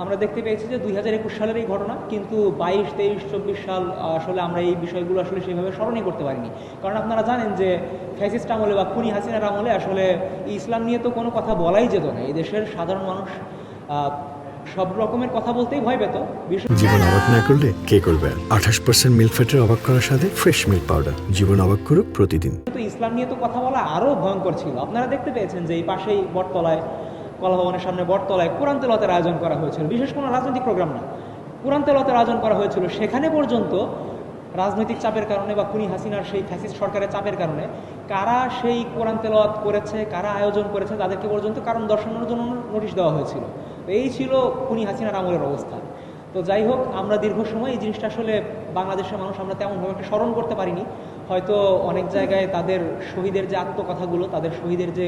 আমরা দেখতে পেয়েছি যে 2021 সালের এই ঘটনা, কিন্তু 22, 23, 24 সাল আসলে আমরা এই বিষয়গুলো আসলে সেভাবে স্মরণই করতে পারিনি। কারণ আপনারা জানেন যে ফ্যাসিস্ট আমলে বা খুনি হাসিনার আমলে আসলে ইসলাম নিয়ে তো কোনো কথা বলাই যেত না। এই দেশের সাধারণ মানুষ সব রকমের কথা বলতেই ভয় পেত। জীবন অবাক না করলে কে করবে? 28% মিল্ক ফ্যাটের অবাক করার সাথে ফ্রেশ মিল্ক পাউডার। জীবন অবাক করুক প্রতিদিন। তো ইসলাম নিয়ে তো কথা বলা আরও ভয়ঙ্কর ছিল। আপনারা দেখতে পেয়েছেন যে এই পাশেই বটতলায়, কলা ভবনের সামনে বটতলায় কোরআন তেলাওয়াতের আয়োজন করা হয়েছিল। বিশেষ কোনো রাজনৈতিক প্রোগ্রাম না, কোরআন তেলাওয়াতের আয়োজন করা হয়েছিল। সেখানে পর্যন্ত রাজনৈতিক চাপের কারণে বা খুনি হাসিনার সেই ফ্যাসিস্ট সরকারের চাপের কারণে কারা সেই কোরআন তেলাওয়াত করেছে, কারা আয়োজন করেছে, তাদেরকে পর্যন্ত কারণ দর্শানোর জন্য নোটিশ দেওয়া হয়েছিল। তো এই ছিল খুনি হাসিনার আমলের অবস্থা। তো যাই হোক, আমরা দীর্ঘ সময় এই জিনিসটা আসলে বাংলাদেশের মানুষ আমরা তেমনভাবে একটা স্মরণ করতে পারিনি। হয়তো অনেক জায়গায় তাদের শহীদের যে আত্মকথাগুলো, তাদের শহীদের যে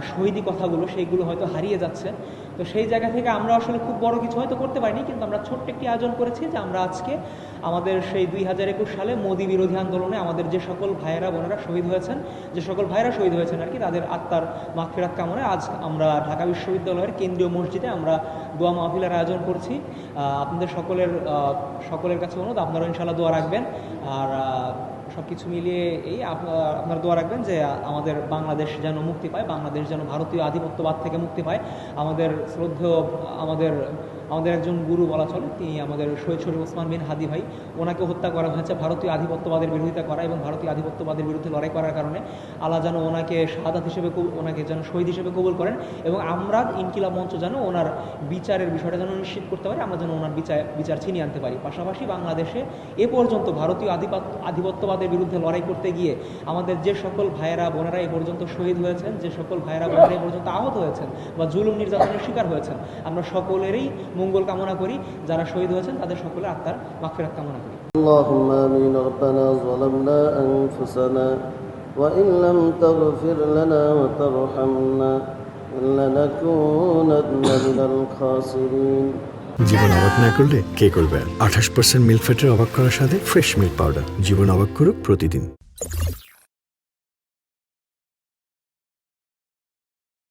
শহীদি কথাগুলো, সেইগুলো হয়তো হারিয়ে যাচ্ছে। তো সেই জায়গা থেকে আমরা আসলে খুব বড় কিছু হয়তো করতে পারিনি, কিন্তু আমরা ছোট্ট একটি আয়োজন করেছি যে আমরা আজকে আমাদের সেই 2021 সালে মোদি বিরোধী আন্দোলনে আমাদের যে সকল ভাইয়েরা বোনেরা শহীদ হয়েছেন, যে সকল ভাইয়েরা শহীদ হয়েছেন আর কি, তাদের আত্মার মাগফিরাত কামনায় আজ আমরা ঢাকা বিশ্ববিদ্যালয়ের কেন্দ্রীয় মসজিদে আমরা দোয়া মাহফিলের আয়োজন করছি। আপনাদের সকলের কাছে অনুরোধ, আপনারা ইনশাআল্লাহ দোয়া রাখবেন। আর সব কিছু মিলিয়ে এই আপনারা দোয়া রাখবেন যে আমাদের বাংলাদেশ যেন মুক্তি পায়, বাংলাদেশ যেন ভারতীয় আধিপত্যবাদ থেকে মুক্তি পায়। আমাদের শ্রদ্ধেয় আমাদের একজন গুরু বলা চলে, তিনি আমাদের শহীদ শরীফ ওসমান বিন হাদি ভাই, ওনাকে হত্যা করা হয়েছে ভারতীয় আধিপত্যবাদের বিরোধিতা করা এবং ভারতীয় আধিপত্যবাদের বিরুদ্ধে লড়াই করার কারণে। আল্লাহ যেন ওনাকে শাহাদাত হিসেবে, ওনাকে যেন শহীদ হিসেবে কবুল করেন, এবং আমরা ইনকিলাব মঞ্চ যেন ওনার বিচারের বিষয়টা যেন নিশ্চিত করতে পারি, আমরা যেন ওনার বিচার ছিনিয়ে আনতে পারি। পাশাপাশি বাংলাদেশে এ পর্যন্ত ভারতীয় আধিপত্যবাদের বিরুদ্ধে লড়াই করতে গিয়ে আমাদের যে সকল ভাইয়েরা বোনেরা এ পর্যন্ত শহীদ হয়েছেন, যে সকল ভাইয়েরা বোনেরা এ পর্যন্ত আহত হয়েছেন বা জুলুম নির্যাতনের শিকার হয়েছেন, আমরা সকলেরই মঙ্গল কামনা করি। যারা শহীদ হয়েছেন তাদের সকলের আত্মার মাগফিরাত কামনা করি। আল্লাহুম্মা আমিন। রব্বানা যালামনা আনফুসানা ওয়া ইন লাম তাগফির লানা ওয়া তারহামনা লানাকুনান্না মিনাল খাসিরিন। জীবন অবাক না করলে কে করবে? 28% মিল্ক ফ্যাটের অবাক করার সাথে ফ্রেশ মিল্ক পাউডার। জীবন অবাক করুক প্রতিদিন।